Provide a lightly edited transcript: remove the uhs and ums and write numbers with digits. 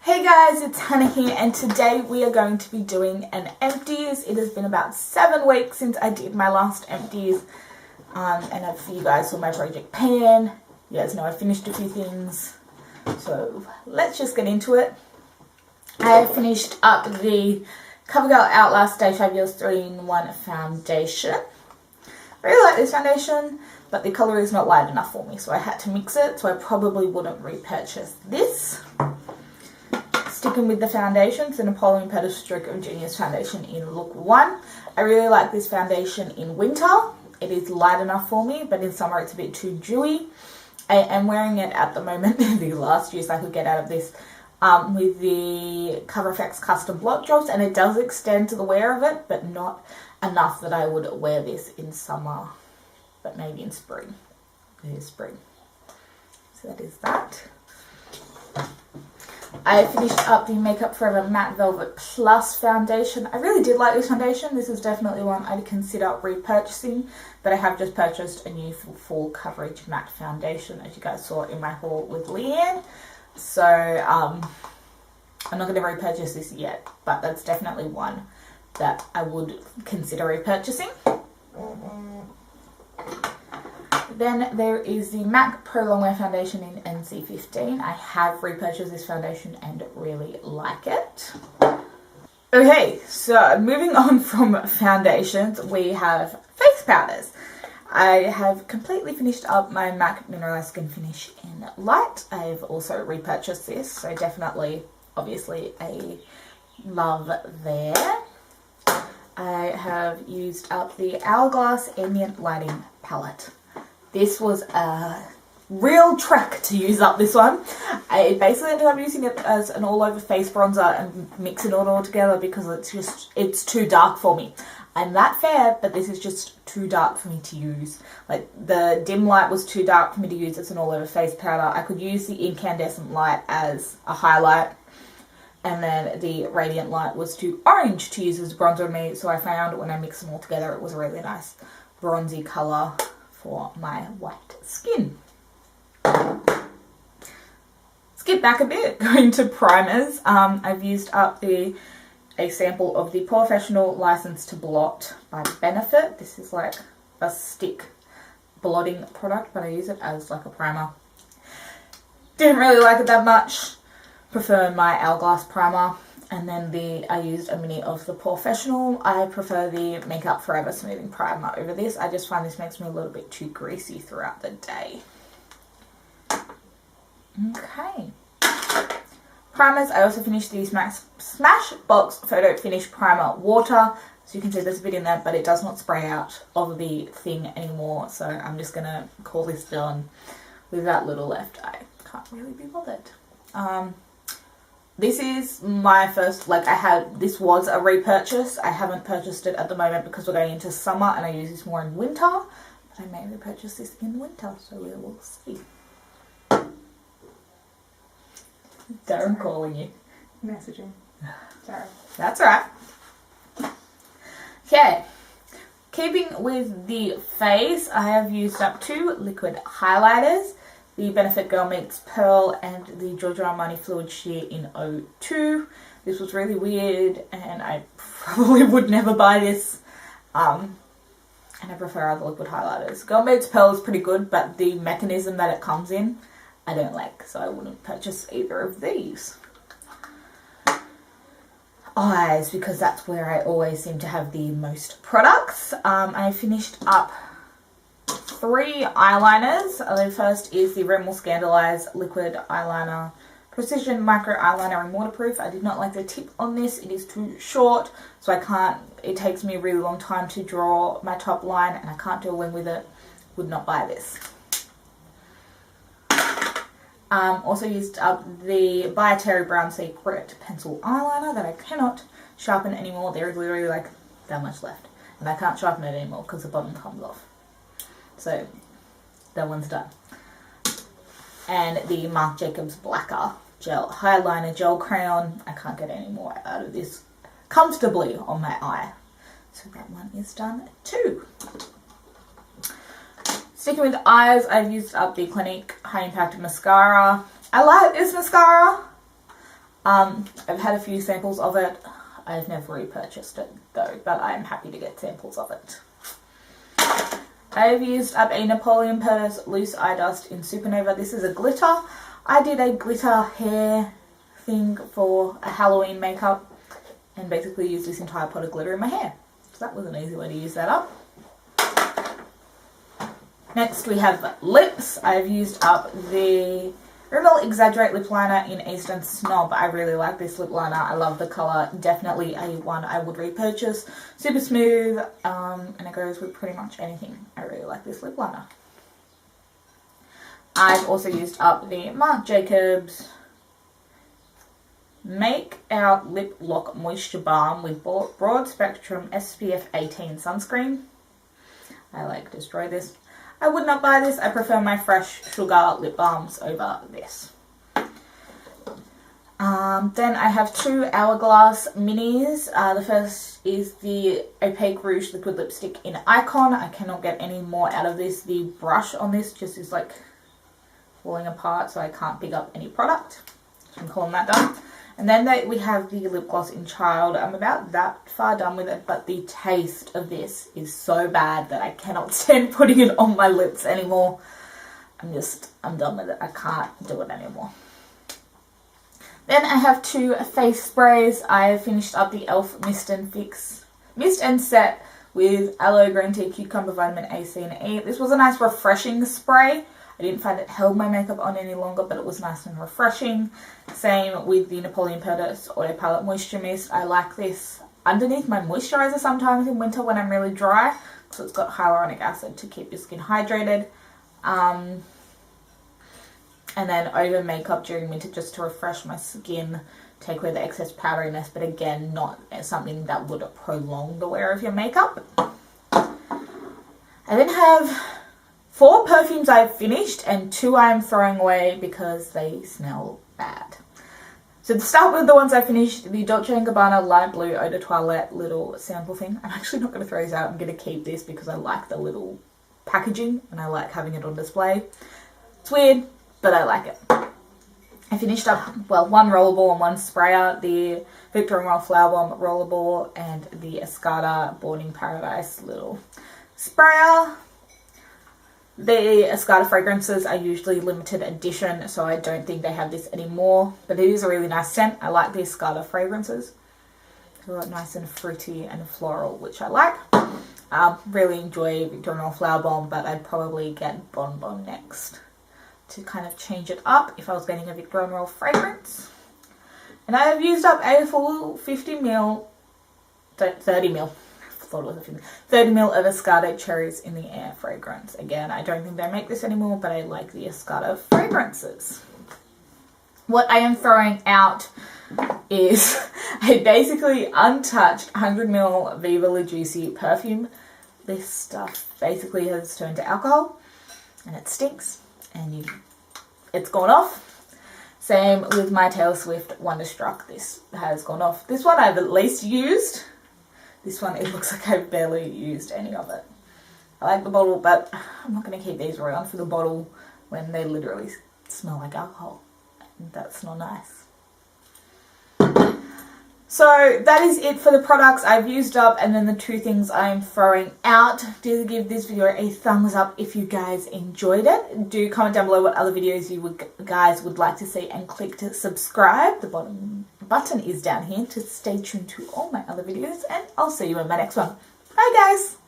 Hey guys, it's Hannah here, and today we are going to be doing an empties. It has been about 7 weeks since I did my last empties, and if you guys saw my project pan, you guys know I finished a few things, so let's just get into it. I finished up the CoverGirl Outlast Stay Fabulous 3-in-1 foundation. I really like this foundation, but the colour is not light enough for me, so I had to mix it, so I probably wouldn't repurchase this. Sticking with the foundations, the Napoleon Pedestroke of Genius foundation in look 1. I really like this foundation in winter. It is light enough for me, but in summer it's a bit too dewy. I am wearing it at the moment, the last use I could get out of this, with the Cover FX Custom Blot Drops, and it does extend to the wear of it, but not enough that I would wear this in summer, but maybe in spring. It is spring. So that is that. I finished up the Makeup Forever Matte Velvet Plus foundation. I really did like this foundation. This is definitely one I'd consider repurchasing, but I have just purchased a new full coverage matte foundation, as you guys saw in my haul with Leanne. So I'm not going to repurchase this yet, but that's definitely one that I would consider repurchasing. Then there is the MAC Pro Longwear Foundation in NC15. I have repurchased this foundation and really like it. Okay, so moving on from foundations, we have face powders. I have completely finished up my MAC Mineralized Skin Finish in Light. I've also repurchased this, so definitely, obviously, a love there. I have used up the Hourglass Ambient Lighting Palette. This was a real trek to use up this one. I basically ended up using it as an all-over face bronzer and mixing it all together because it's too dark for me. I'm that fair, but this is just too dark for me to use. Like, the dim light was too dark for me to use as an all-over face powder. I could use the incandescent light as a highlight, and then the radiant light was too orange to use as a bronzer on me, so I found when I mixed them all together it was a really nice bronzy colour for my white skin. Skip back a bit, going to primers. I've used up a sample of the Professional License to Blot by Benefit. This is like a stick blotting product, but I use it as like a primer. Didn't really like it that much. Prefer my Hourglass primer. And then I used a mini of the Professional. I prefer the Makeup Forever Smoothing Primer over this. I just find this makes me a little bit too greasy throughout the day. Okay. Primers, I also finished the Smashbox Photo Finish Primer Water. So you can see there's a bit in there, but it does not spray out of the thing anymore. So I'm just going to call this done with that little left. I can't really be bothered. This is my first, this was a repurchase. I haven't purchased it at the moment because we're going into summer and I use this more in winter. But I may repurchase this in winter, so we will see. Darren calling you. Messaging. Sorry. That's alright. Okay. Keeping with the face, I have used up 2 liquid highlighters. The Benefit Girl Meets Pearl and the Giorgio Armani Fluid Sheer in 02. This was really weird and I probably would never buy this. And I prefer other liquid highlighters. Girl Meets Pearl is pretty good, but the mechanism that it comes in, I don't like, so I wouldn't purchase either of these. Eyes, because that's where I always seem to have the most products. I finished up 3 eyeliners. The first is the Rimmel Scandaleyes Liquid Eyeliner Precision Micro Eyeliner in Waterproof. I did not like the tip on this. It is too short, so I can't, it takes me a really long time to draw my top line and I can't do a wing with it. Would not buy this. Also used up the By Terry Brown Secret Pencil Eyeliner that I cannot sharpen anymore. There is literally like that much left. And I can't sharpen it anymore because the bottom comes off. So that one's done. And the Marc Jacobs Blacker Gel Highliner Gel Crayon. I can't get any more out of this comfortably on my eye. So that one is done too. Sticking with eyes, I've used up the Clinique High Impact Mascara. I like this mascara. I've had a few samples of it. I've never repurchased it though, but I'm happy to get samples of it. I've used up a Napoleon Purse Loose Eye Dust in Supernova. This is a glitter. I did a glitter hair thing for a Halloween makeup and basically used this entire pot of glitter in my hair. So that was an easy way to use that up. Next we have lips. I've used up the Rimmel Exaggerate Lip Liner in Eastern Snob. I really like this lip liner. I love the colour. Definitely a one I would repurchase. Super smooth, and it goes with pretty much anything. I really like this lip liner. I've also used up the Marc Jacobs Make Out Lip Lock Moisture Balm with Broad Spectrum SPF 18 sunscreen. I like destroy this. I would not buy this. I prefer my Fresh Sugar lip balms over this. Then I have two Hourglass minis. The first is the Opaque Rouge Liquid Lipstick in Icon. I cannot get any more out of this. The brush on this just is like falling apart, so I can't pick up any product. So I'm calling that done. And then we have the lip gloss in Child. I'm about that far done with it, but the taste of this is so bad that I cannot stand putting it on my lips anymore. I'm done with it. I can't do it anymore. Then I have two face sprays. I finished up the e.l.f. Mist and Set with Aloe Green Tea, Cucumber Vitamin A, C and E. This was a nice refreshing spray. I didn't find it held my makeup on any longer, but it was nice and refreshing. Same with the Napoleon Purse Auto Palette Moisture Mist. I like this underneath my moisturizer sometimes in winter when I'm really dry, so it's got hyaluronic acid to keep your skin hydrated. And then over makeup during winter just to refresh my skin, take away the excess powderiness, but again, not something that would prolong the wear of your makeup. I then have 4 perfumes I've finished and 2 I'm throwing away because they smell bad. So to start with the ones I finished, the Dolce & Gabbana Light Blue Eau de Toilette little sample thing. I'm actually not going to throw these out. I'm going to keep this because I like the little packaging and I like having it on display. It's weird, but I like it. I finished up, well, 1 rollerball and 1 sprayer, the Victor & Rolf Flower Bomb rollerball and the Escada Boarding Paradise little sprayer. The Escada fragrances are usually limited edition, so I don't think they have this anymore. But it is a really nice scent. I like the Escada fragrances. They're nice and fruity and floral, which I like. Really enjoy Victor & Rolf Flower Bomb, but I'd probably get Bon Bon next to kind of change it up if I was getting a Victor & Rolf fragrance. And I have used up a full 30 ml. Thought it was a 50. 30 ml of Escada Cherries in the Air fragrance. Again, I don't think they make this anymore, but I like the Escada fragrances. What I am throwing out is a basically untouched 100 ml Viva La Juicy perfume. This stuff basically has turned to alcohol and it stinks and it's gone off. Same with my Taylor Swift Wonderstruck. This has gone off. This one I've at least used. This one, it looks like I've barely used any of it. I like the bottle, but I'm not going to keep these around for the bottle when they literally smell like alcohol. And that's not nice. So that is it for the products I've used up and then the 2 things I'm throwing out. Do give this video a thumbs up if you guys enjoyed it. Do comment down below what other videos you guys would like to see and click to subscribe. The bottom button is down here to stay tuned to all my other videos and I'll see you in my next one. Bye guys!